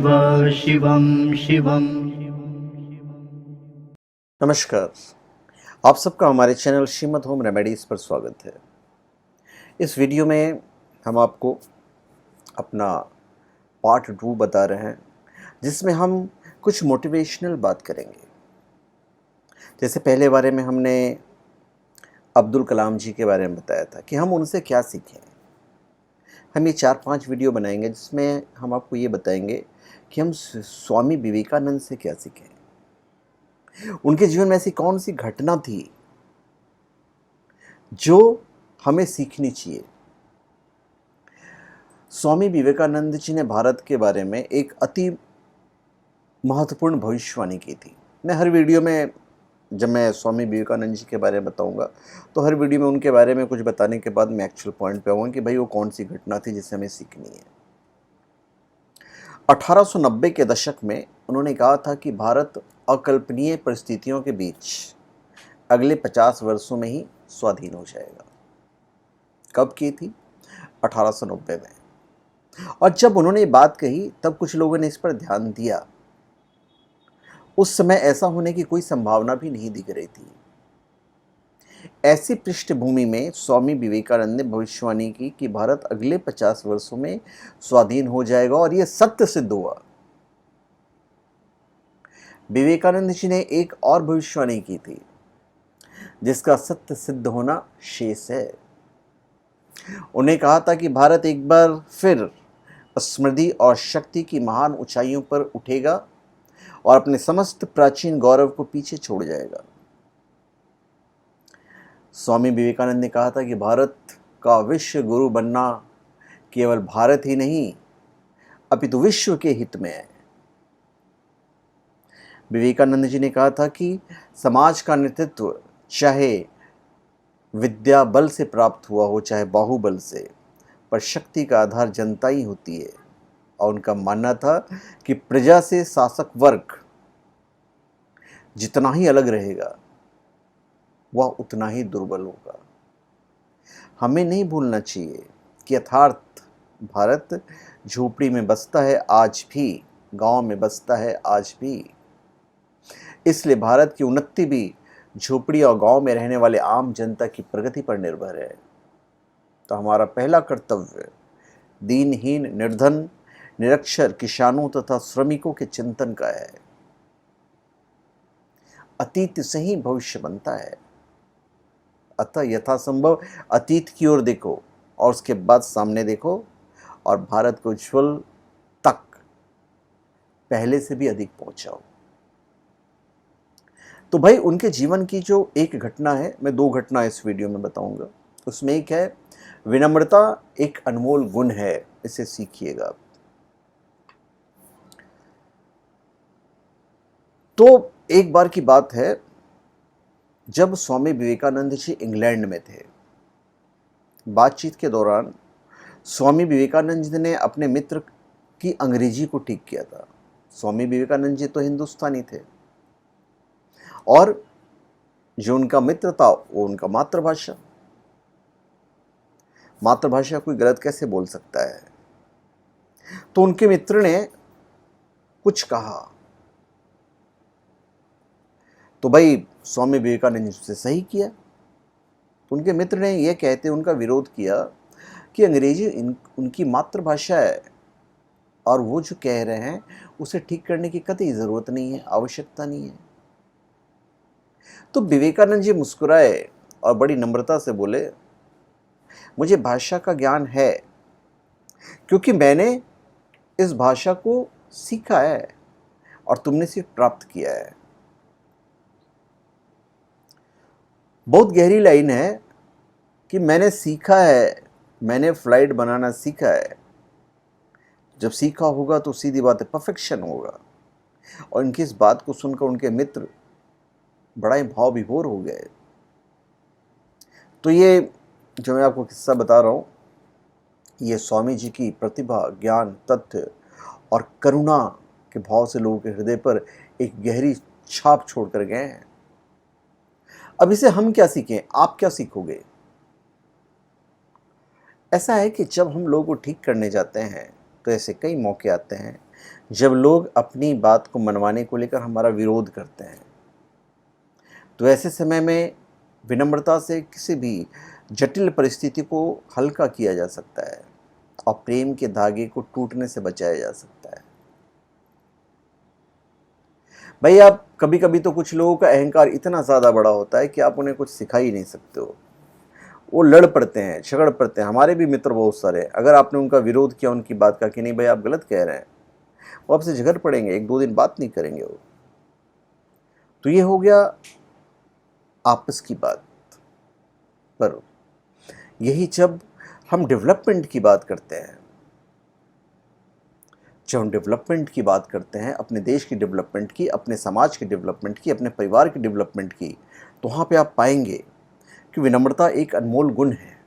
शिवं शिवं। नमस्कार। आप सबका हमारे चैनल श्रीमद होम रेमेडीज़ पर स्वागत है। इस वीडियो में हम आपको अपना पार्ट 2 बता रहे हैं, जिसमें हम कुछ मोटिवेशनल बात करेंगे। जैसे पहले बारे में हमने अब्दुल कलाम जी के बारे में बताया था कि हम उनसे क्या सीखें। हम ये 4-5 वीडियो बनाएंगे जिसमें हम आपको ये बताएंगे कि हम स्वामी विवेकानंद से क्या सीखें। उनके जीवन में ऐसी कौन सी घटना थी जो हमें सीखनी चाहिए। स्वामी विवेकानंद जी ने भारत के बारे में एक अति महत्वपूर्ण भविष्यवाणी की थी। मैं हर वीडियो में जब मैं स्वामी विवेकानंद जी के बारे में बताऊंगा तो हर वीडियो में उनके बारे में कुछ बताने के बाद मैं एक्चुअल पॉइंट पे आऊँगा कि भाई वो कौन सी घटना थी जिससे हमें सीखनी है। 1890 के दशक में उन्होंने कहा था कि भारत अकल्पनीय परिस्थितियों के बीच अगले 50 वर्षों में ही स्वाधीन हो जाएगा। कब की थी? 1890 में। और जब उन्होंने ये बात कही तब कुछ लोगों ने इस पर ध्यान दिया। उस समय ऐसा होने की कोई संभावना भी नहीं दिख रही थी। ऐसी पृष्ठभूमि में स्वामी विवेकानंद ने भविष्यवाणी की कि भारत अगले 50 वर्षों में स्वाधीन हो जाएगा, और यह सत्य सिद्ध हुआ। विवेकानंद जी ने एक और भविष्यवाणी की थी जिसका सत्य सिद्ध होना शेष है। उन्हें कहा था कि भारत एक बार फिर समृद्धि और शक्ति की महान ऊंचाइयों पर उठेगा और अपने समस्त प्राचीन गौरव को पीछे छोड़ जाएगा। स्वामी विवेकानंद ने कहा था कि भारत का विश्व गुरु बनना केवल भारत ही नहीं अपितु विश्व के हित में है। विवेकानंद जी ने कहा था कि समाज का नेतृत्व चाहे विद्या बल से प्राप्त हुआ हो चाहे बाहुबल से, पर शक्ति का आधार जनता ही होती है। और उनका मानना था कि प्रजा से शासक वर्ग जितना ही अलग रहेगा वह उतना ही दुर्बल होगा। हमें नहीं भूलना चाहिए कि यथार्थ भारत झोपड़ी में बसता है आज भी, गांव में बसता है आज भी। इसलिए भारत की उन्नति भी झोपड़ी और गांव में रहने वाले आम जनता की प्रगति पर निर्भर है। तो हमारा पहला कर्तव्य दीनहीन, निर्धन, निरक्षर किसानों तथा श्रमिकों के चिंतन का है। अतीत से ही भविष्य बनता है, अतः यथासंभव अतीत की ओर देखो और उसके बाद सामने देखो, और भारत को उज्ज्वल तक पहले से भी अधिक पहुंचाओ। तो भाई उनके जीवन की जो एक घटना है, मैं 2 घटना इस वीडियो में बताऊंगा। उसमें एक है विनम्रता, एक अनमोल गुण है, इसे सीखिएगा। तो एक बार की बात है जब स्वामी विवेकानंद जी इंग्लैंड में थे। बातचीत के दौरान स्वामी विवेकानंद जी ने अपने मित्र की अंग्रेजी को ठीक किया था। स्वामी विवेकानंद जी तो हिंदुस्तानी थे और जो उनका मित्र था वो उनका मातृभाषा कोई गलत कैसे बोल सकता है। तो उनके मित्र ने कुछ कहा तो भाई स्वामी विवेकानंद जी से सही किया। तो उनके मित्र ने यह कहते उनका विरोध किया कि अंग्रेजी उनकी मातृभाषा है और वो जो कह रहे हैं उसे ठीक करने की कतई ज़रूरत नहीं है, आवश्यकता नहीं है। तो विवेकानंद जी मुस्कुराए और बड़ी नम्रता से बोले, मुझे भाषा का ज्ञान है क्योंकि मैंने इस भाषा को सीखा है और तुमने सिर्फ प्राप्त किया है। बहुत गहरी लाइन है कि मैंने सीखा है, मैंने फ्लाइट बनाना सीखा है। जब सीखा होगा तो सीधी बात है परफेक्शन होगा। और इनकी इस बात को सुनकर उनके मित्र बड़ा ही भाव विभोर हो गए। तो ये जो मैं आपको किस्सा बता रहा हूँ, ये स्वामी जी की प्रतिभा, ज्ञान, तथ्य और करुणा के भाव से लोगों के हृदय पर एक गहरी छाप छोड़कर गए हैं। अब इसे हम क्या सीखें, आप क्या सीखोगे? ऐसा है कि जब हम लोगों को ठीक करने जाते हैं तो ऐसे कई मौके आते हैं जब लोग अपनी बात को मनवाने को लेकर हमारा विरोध करते हैं, तो ऐसे समय में विनम्रता से किसी भी जटिल परिस्थिति को हल्का किया जा सकता है और प्रेम के धागे को टूटने से बचाया जा सकता है। भाई, आप कभी कभी तो कुछ लोगों का अहंकार इतना ज़्यादा बड़ा होता है कि आप उन्हें कुछ सिखा ही नहीं सकते हो। वो लड़ पड़ते हैं, झगड़ पड़ते हैं। हमारे भी मित्र बहुत सारे, अगर आपने उनका विरोध किया, उनकी बात का कि नहीं भाई आप गलत कह रहे हैं, वो आपसे झगड़ पड़ेंगे, 1-2 दिन बात नहीं करेंगे वो। तो ये हो गया आपस की बात। पर यही जब हम डेवलपमेंट की बात करते हैं, जब हम डेवलपमेंट की बात करते हैं, अपने देश की डेवलपमेंट की, अपने समाज की डेवलपमेंट की, अपने परिवार की डेवलपमेंट की, तो वहाँ पे आप पाएंगे कि विनम्रता एक अनमोल गुण है।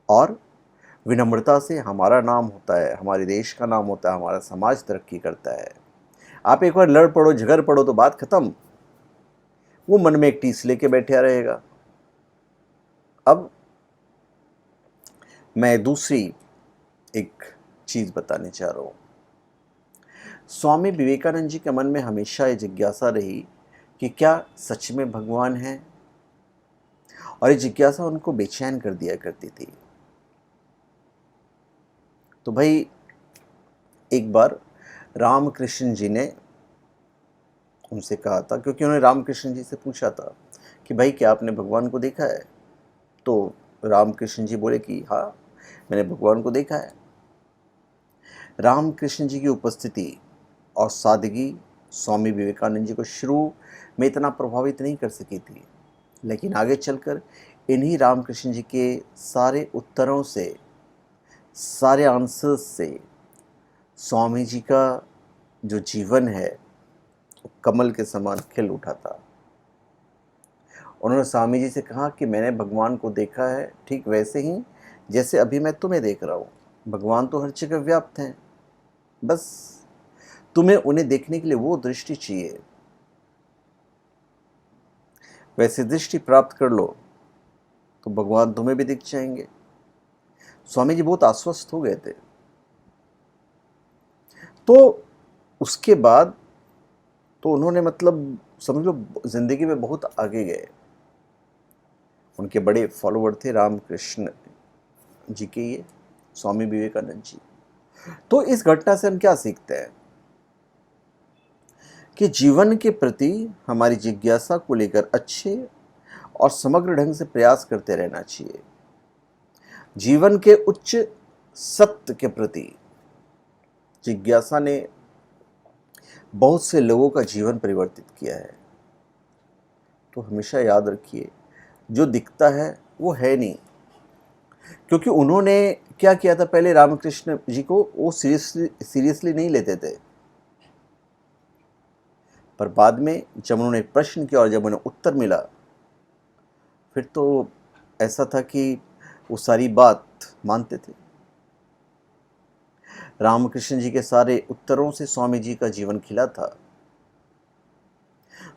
और विनम्रता से हमारा नाम होता है, हमारे देश का नाम होता है, हमारा समाज तरक्की करता है। आप एक बार लड़ पड़ो, झगड़ पड़ो तो बात खत्म, वो मन में एक टीस लेके बैठा रहेगा। अब मैं दूसरी एक चीज़ बताने चाह रहा हूँ। स्वामी विवेकानंद जी के मन में हमेशा ये जिज्ञासा रही कि क्या सच में भगवान है, और ये जिज्ञासा उनको बेचैन कर दिया करती थी। तो भाई एक बार रामकृष्ण जी ने उनसे कहा था, क्योंकि उन्होंने रामकृष्ण जी से पूछा था कि भाई क्या आपने भगवान को देखा है? तो रामकृष्ण जी बोले कि हाँ, मैंने भगवान को देखा है। रामकृष्ण जी की उपस्थिति और सादगी स्वामी विवेकानंद जी को शुरू में इतना प्रभावित नहीं कर सकी थी, लेकिन आगे चलकर इन्हीं रामकृष्ण जी के सारे उत्तरों से, सारे आंसर्स से स्वामी जी का जो जीवन है वो कमल के समान खिल उठा था। उन्होंने स्वामी जी से कहा कि मैंने भगवान को देखा है, ठीक वैसे ही जैसे अभी मैं तुम्हें देख रहा हूँ। भगवान तो हर जगह व्याप्त हैं, बस तुम्हें उन्हें देखने के लिए वो दृष्टि चाहिए। वैसे दृष्टि प्राप्त कर लो तो भगवान तुम्हें भी दिख जाएंगे। स्वामी जी बहुत आश्वस्त हो गए थे। तो उसके बाद तो उन्होंने मतलब समझ लो जिंदगी में बहुत आगे गए। उनके बड़े फॉलोअर थे रामकृष्ण जी के, ये स्वामी विवेकानंद जी। तो इस घटना से हम क्या सीखते हैं कि जीवन के प्रति हमारी जिज्ञासा को लेकर अच्छे और समग्र ढंग से प्रयास करते रहना चाहिए। जीवन के उच्च सत्य के प्रति जिज्ञासा ने बहुत से लोगों का जीवन परिवर्तित किया है। तो हमेशा याद रखिए, जो दिखता है वो है नहीं। क्योंकि उन्होंने क्या किया था, पहले रामकृष्ण जी को वो सीरियसली नहीं लेते थे, पर बाद में जब उन्होंने प्रश्न किया और जब उन्हें उत्तर मिला, फिर तो ऐसा था कि वो सारी बात मानते थे। रामकृष्ण जी के सारे उत्तरों से स्वामी जी का जीवन खिला था।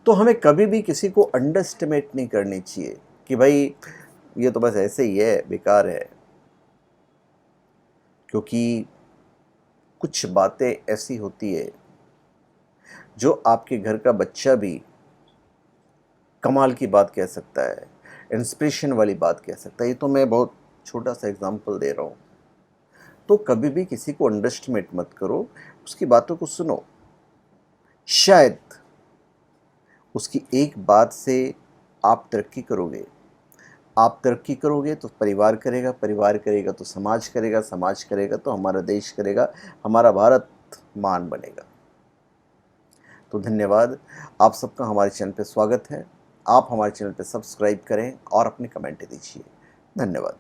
तो हमें कभी भी किसी को अंडर एस्टिमेट नहीं करनी चाहिए कि भाई ये तो बस ऐसे ही है, बेकार है। क्योंकि कुछ बातें ऐसी होती है जो आपके घर का बच्चा भी कमाल की बात कह सकता है, इंस्पिरेशन वाली बात कह सकता है। ये तो मैं बहुत छोटा सा एग्जांपल दे रहा हूँ। तो कभी भी किसी को अंडर एस्टिमेट मत करो, उसकी बातों को सुनो। शायद उसकी एक बात से आप तरक्की करोगे, आप तरक्की करोगे तो परिवार करेगा, परिवार करेगा तो समाज करेगा, समाज करेगा तो हमारा देश करेगा, हमारा भारत महान बनेगा। तो धन्यवाद, आप सबका हमारे चैनल पे स्वागत है। आप हमारे चैनल पे सब्सक्राइब करें और अपने कमेंट दीजिए। धन्यवाद।